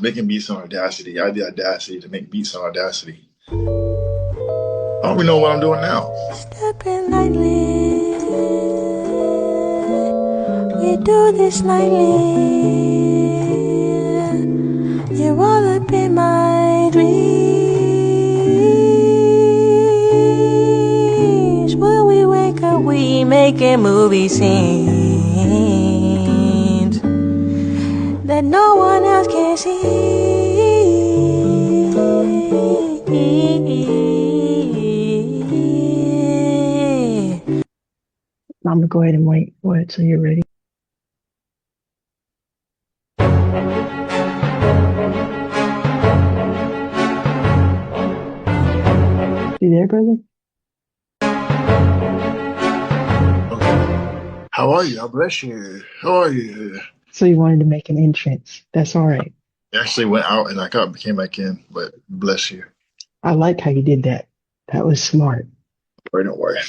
Making beats on Audacity. I had the audacity to make beats on Audacity. I don't even know what I'm doing now. Stepping lightly, we do this nightly. You're all up in my dreams. When we wake up, we making movie scenes that no one else can see. I'm gonna go ahead and wait. Wait till you're ready. You there, brother? Okay. How are you? God bless you. How are you? So you wanted to make an entrance. That's all right. I actually went out and came back in, but bless you. I like how you did that. That was smart. Pray, don't worry.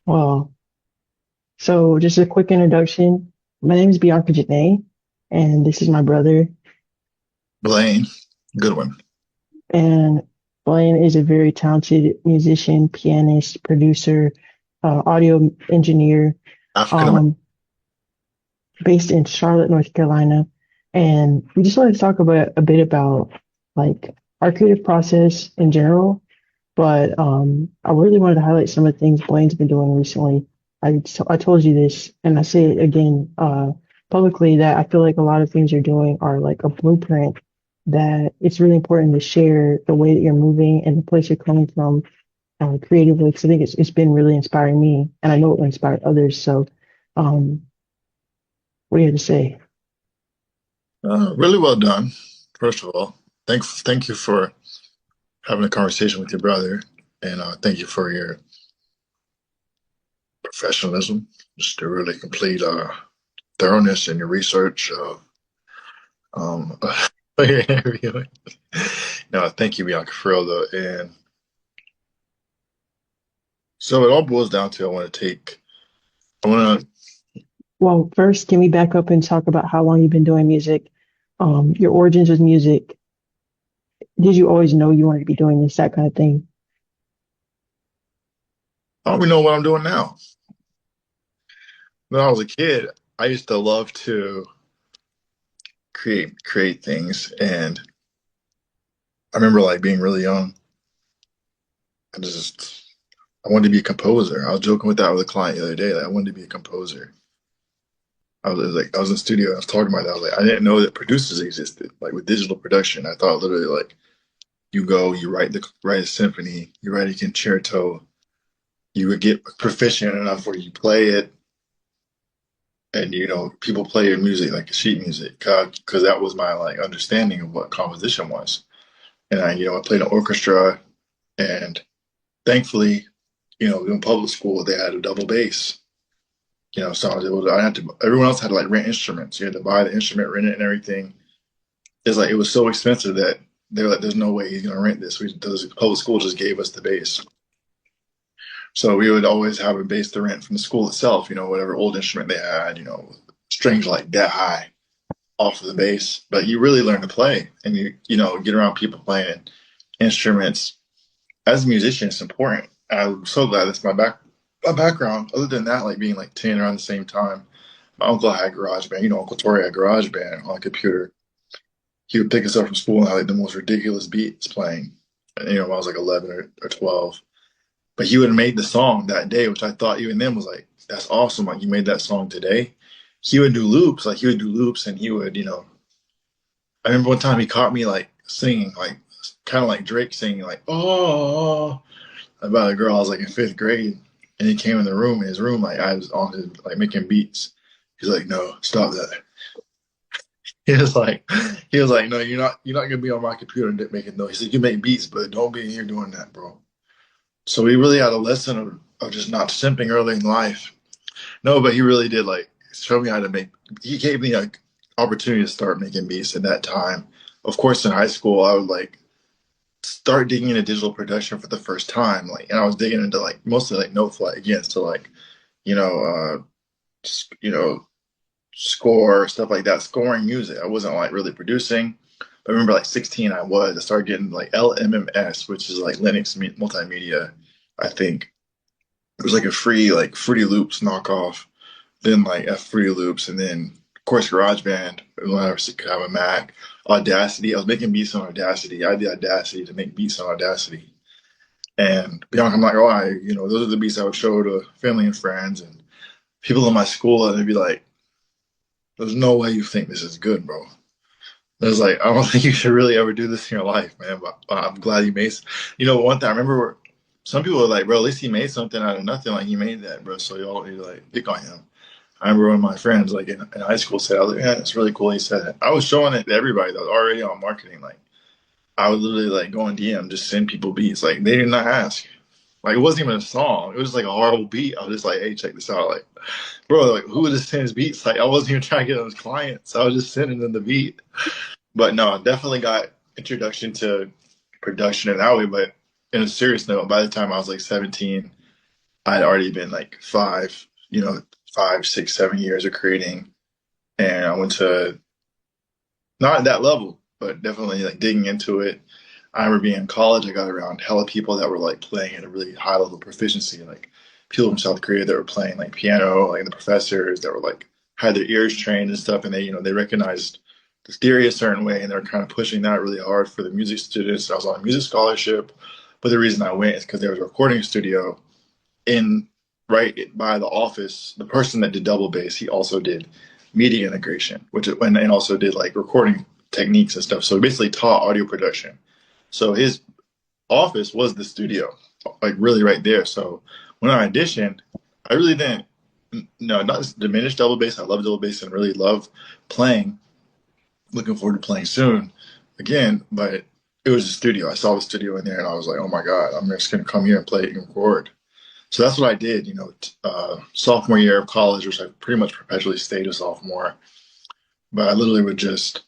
Well, so just a quick introduction. My name is Bianca Janae, and this is my brother. Blaine Goodwin. And Blaine is a very talented musician, pianist, producer, audio engineer, African American. um, based in Charlotte, North Carolina. And we just wanted to talk about a bit about like our creative process in general. But I really wanted to highlight some of the things Blaine's been doing recently. I told you this, and I say it again publicly that I feel like a lot of things you're doing are like a blueprint that it's really important to share the way that you're moving and the place you're coming from creatively. Because I think it's been really inspiring me, and I know it will inspire others. So, um, what do you have to say? Really well done. First of all, thank you for having a conversation with your brother, and thank you for your professionalism, just a really complete thoroughness in your research. Um, your interview. No, thank you, Bianca, for real though. And so it all boils down to I want to, Well, first, can we back up and talk about how long you've been doing music? Your origins with music. Did you always know you wanted to be doing this, that kind of thing? I don't even know what I'm doing now. When I was a kid, I used to love to create things, and I remember like being really young. I just I wanted to be a composer. I was joking with that with a client the other day. Like I wanted to be a composer. I was in the studio. And I was talking about that. I was like, I didn't know that producers existed. Like with digital production, I thought literally like you go, you write a symphony, you write a concerto, you would get proficient enough where you play it, and people play your music like sheet music, because that was my like understanding of what composition was. And I played an orchestra, and thankfully, in public school they had a double bass. So I was able to. I had to. Everyone else had to like rent instruments. You had to buy the instrument, rent it, and everything. It's like it was so expensive that they were like, "There's no way he's gonna rent this." The public school just gave us the bass, so we would always have a bass to rent from the school itself. Whatever old instrument they had. Strings like that high off of the bass. But you really learn to play, and you get around people playing instruments. As a musician, it's important. I'm so glad that's my background. Other than that, like being like 10 around the same time, my uncle had GarageBand. Uncle Tori had GarageBand on a computer. He would pick us up from school and have like the most ridiculous beats playing. And, when I was like 11 or 12. But he would have made the song that day, which I thought even then was like, that's awesome. Like, you made that song today. He would do loops. Like, he would do loops and he would, I remember one time he caught me like singing, like, kind of like Drake singing, like, oh, about a girl. I was like in fifth grade. And he came in the room, his room, like, I was on his, like, making beats. He's like, no, stop that. He was like, no, you're not gonna be on my computer and making noise. He said, you make beats, but don't be in here doing that, bro. So we really had a lesson of just not simping early in life. No, but he really did like show me how to make. He gave me an opportunity to start making beats at that time. Of course, in high school, I would like start digging into digital production for the first time. Like, and I was digging into like mostly like no fly again, so like you know, just score, stuff like that, scoring music. I wasn't like really producing. But I remember like 16, I was. I started getting like LMMS, which is like Linux Multimedia, I think. It was like a free, like Fruity Loops knockoff, then like F Fruity Loops, and then of course GarageBand when I could have a Mac. Audacity. I was making beats on Audacity. I had the Audacity to make beats on Audacity. And beyond, I'm like, oh, those are the beats I would show to family and friends and people in my school, and they'd be like, "There's no way you think this is good, bro." I was like, I don't think you should really ever do this in your life, man. But I'm glad you made. One thing I remember, some people were like, "Bro, at least he made something out of nothing. Like he made that, bro. So y'all need to like pick on him." I remember one of my friends, like in high school, said, "I was like, yeah, it's really cool." He said it. I was showing it to everybody that was already on marketing. Like I would literally like go on DM, just send people beats. Like they did not ask. Like it wasn't even a song. It was like a horrible beat. I was just like, "Hey, check this out." Like, bro, like who would just send his beats? Like I wasn't even trying to get those clients. I was just sending them the beat. But no, I definitely got introduction to production in that way. But in a serious note, by the time I was like 17, I'd already been like 5, 6, 7 years of creating. And I went to not at that level, but definitely like digging into it. I remember being in college, I got around hella people that were like playing at a really high level of proficiency, like people from South Korea that were playing like piano, like the professors that were like had their ears trained and stuff, and they recognized the theory a certain way, and they're kind of pushing that really hard for the music students. I was on a music scholarship, but the reason I went is because there was a recording studio in right by the office. The person that did double bass, he also did media integration, and also did like recording techniques and stuff. So he basically taught audio production. So his office was the studio, like really right there. So when I auditioned, I really didn't, no, not diminish double bass. I love double bass and really love playing. Looking forward to playing soon again, but it was a studio. I saw the studio in there and I was like, oh my God, I'm just going to come here and play and record. So that's what I did, sophomore year of college, which I pretty much perpetually stayed a sophomore. But I literally would just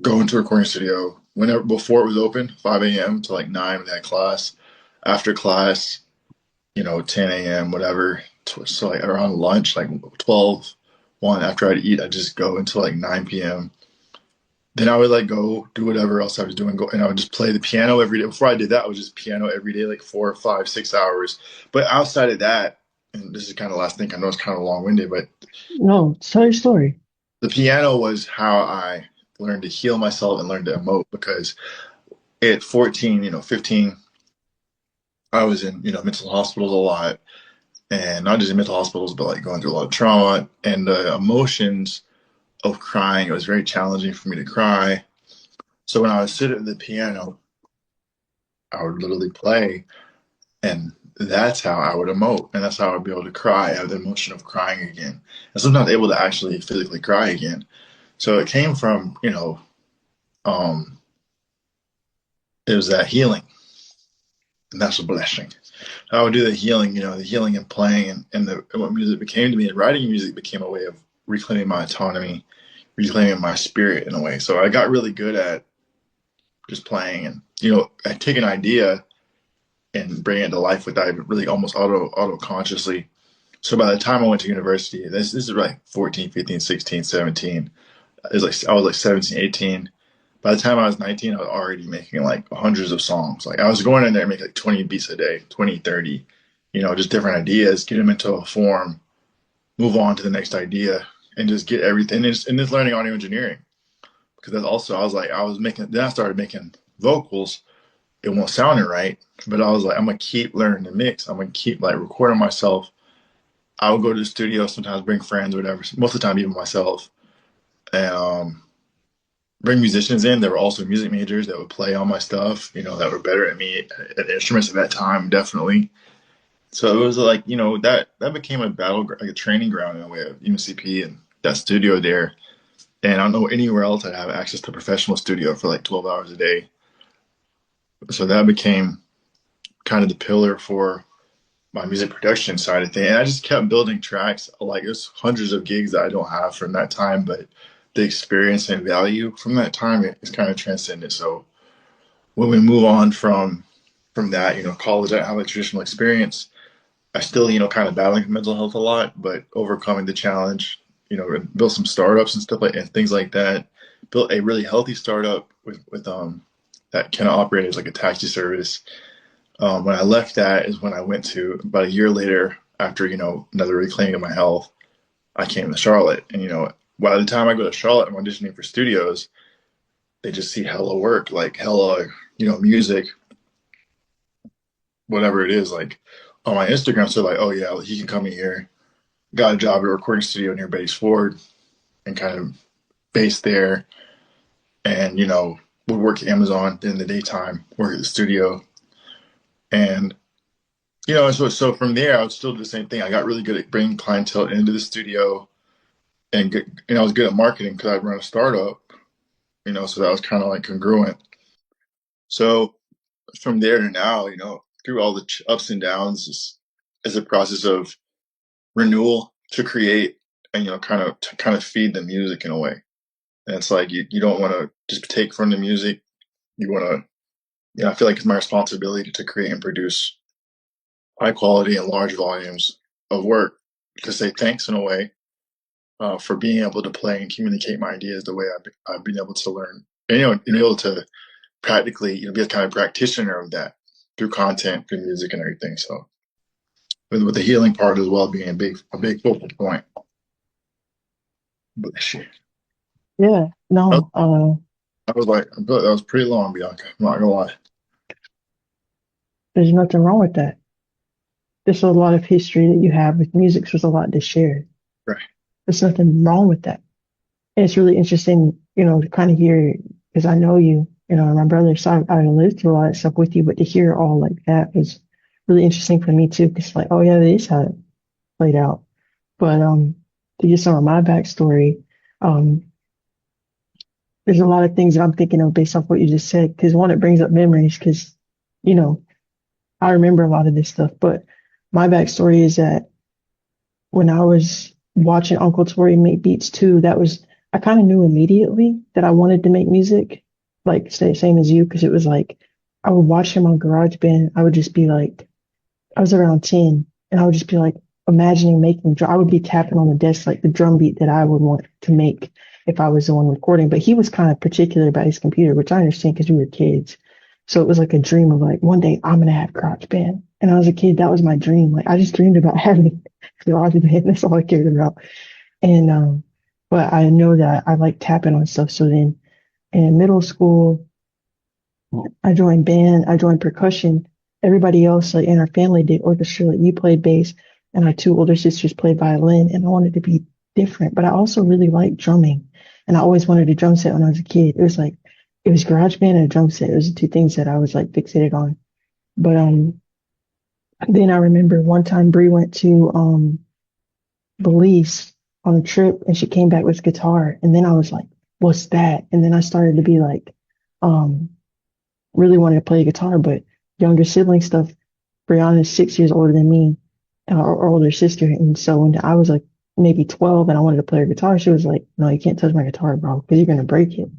go into a recording studio whenever before it was open, 5 a.m. to like 9 with that class. After class, 10 a.m., whatever. So like around lunch, like 12, 1, after I'd eat, I'd just go until like 9 p.m. Then I would like go do whatever else I was doing, and I would just play the piano every day. Before I did that, I was just piano every day, like 4, 5, 6 hours. But outside of that, and this is kind of the last thing, I know it's kind of long winded, but No, tell your story. the piano was how I learned to heal myself and learn to emote because at 14, 15, I was in, mental hospitals a lot, and not just in mental hospitals, but like going through a lot of trauma and the emotions of crying. It was very challenging for me to cry. So when I would sit at the piano, I would literally play, and that's how I would emote, and that's how I'd be able to cry, have the emotion of crying again, and sometimes able to actually physically cry again. So it came from, um, it was that healing, and that's a blessing. I would do the healing, the healing and playing, and what music became to me, and writing music became a way of reclaiming my autonomy, reclaiming my spirit in a way. So I got really good at just playing, and I take an idea and bring it to life without really almost auto consciously. So by the time I went to university, this is like 14, 15, 16, 17. It was like I was like 17, 18. By the time I was 19, I was already making like hundreds of songs. Like I was going in there and make like 20 beats a day, 20, 30, just different ideas, get them into a form, move on to the next idea, and just get everything. And just learning audio engineering. Because that's also, then I started making vocals. It won't sound it right, but I was like, I'm going to keep learning to mix. I'm going to keep like recording myself. I would go to the studio, sometimes bring friends or whatever, most of the time even myself, and bring musicians in that were also music majors that would play on my stuff, that were better at me at instruments at that time, definitely. So it was like, that became a like a training ground in a way of UNCP and that studio there. And I don't know anywhere else I'd have access to a professional studio for like 12 hours a day. So that became kind of the pillar for my music production side of things. And I just kept building tracks. Like there's hundreds of gigs that I don't have from that time, but the experience and value from that time is kind of transcendent. So when we move on from that, college, I have a traditional experience. I still, kind of battling mental health a lot, but overcoming the challenge. built some startups and stuff like and things like that. Built a really healthy startup with that kind of operated as like a taxi service. When I left that is when I went to about a year later after another reclaiming of my health. I came to Charlotte, and by the time I go to Charlotte, I'm auditioning for studios. They just see hella work, like hella music, whatever it is, like on my Instagram. So like, oh yeah, he can come in here. Got a job at a recording studio near Betty's Ford, and kind of based there, and would work at Amazon in the daytime, work at the studio, and so from there I would still do the same thing. I got really good at bringing clientele into the studio, and I was good at marketing because I'd run a startup, so that was kind of like congruent. So from there to now, through all the ups and downs, is a process of renewal to create and kind of feed the music in a way. And it's like you don't want to just take from the music. You want to, I feel like it's my responsibility to create and produce high quality and large volumes of work to say thanks in a way for being able to play and communicate my ideas the way I've been able to learn. And, being able to practically, be a kind of practitioner of that through content, through music and everything. So with the healing part as well being a big focal point. But shit, Yeah, that no, I was like, I thought that was pretty long, Bianca. I'm not gonna lie. there's nothing wrong with that. There's a lot of history that you have with music, so there's a lot to share. Right. There's nothing wrong with that. And it's really interesting, to kind of hear, because I know you, and my brother, so I lived through a lot of stuff with you, but to hear all like that was really interesting for me too, because like, oh yeah, that is how it played out. But to get some of my backstory, um, there's a lot of things that I'm thinking of based off what you just said, because one, it brings up memories, because, you know, I remember a lot of this stuff, but my backstory is that when I was watching Uncle Tory make beats too, I kind of knew immediately that I wanted to make music, like same as you, because it was like I would watch him on GarageBand. I would just be like, I was around 10, and I would just be like imagining I would be tapping on the desk like the drum beat that I would want to make if I was the one recording. But he was kind of particular about his computer, which I understand because we were kids. So it was like a dream of like one day I'm gonna have GarageBand. And I was a kid, that was my dream. Like I just dreamed about having GarageBand. That's all I cared about. And but I know that I like tapping on stuff. So then in middle school, I joined band, I joined percussion. Everybody else like in our family did orchestra. Like you played bass, and our two older sisters played violin. And I wanted to be different, but I also really liked drumming, and I always wanted a drum set when I was a kid. It was GarageBand and a drum set. It was the two things that I was like fixated on. But then I remember one time Bree went to Belize on a trip, and she came back with guitar, and then I was like, "What's that?" And then I started to be like, um really wanted to play guitar, but younger sibling stuff. Brianna's 6 years older than me, or older sister. And so when I was like maybe 12 and I wanted to play her guitar, she was like, no, you can't touch my guitar, bro, because you're going to break it.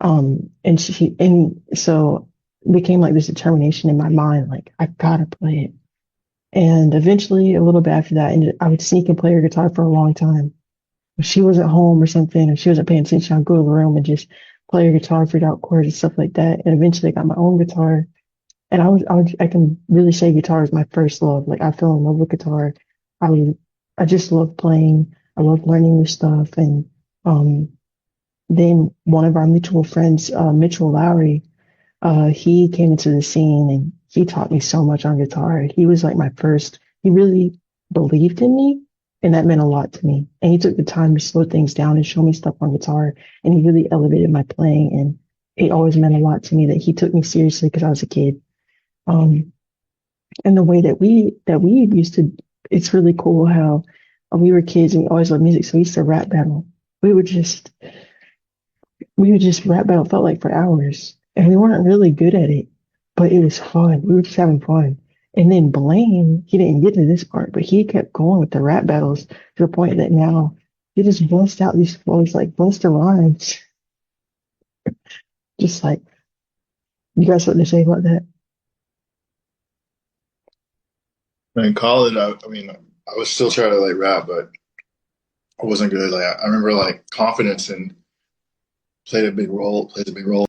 And so it became like this determination in my mind, like, I gotta play it. And eventually, a little bit after that, I would sneak and play her guitar for a long time. If she wasn't home or something, or she wasn't paying attention, I'd go to the room and just play her guitar, figure out chords and stuff like that. And eventually, I got my own guitar. And I can really say guitar is my first love. Like I fell in love with guitar. I was, I just love playing. I love learning new stuff. And um, then one of our mutual friends, Mitchell Lowry, he came into the scene and he taught me so much on guitar. He was like my first. He really believed in me, and that meant a lot to me. And he took the time to slow things down and show me stuff on guitar, and he really elevated my playing. And it always meant a lot to me that he took me seriously because I was a kid. Um, and the way that we used to, it's really cool how we were kids and we always loved music. So we used to rap battle. We would just, we would just rap battle, felt like for hours. And we weren't really good at it, but it was fun. We were just having fun. And then Blaine, he didn't get to this part, but he kept going with the rap battles to the point that now he just busts out these flows like Busta Rhymes. Just like, you guys what to say about that? In college, I mean, I was still trying to like rap, but I wasn't good. Like I remember like confidence and plays a big role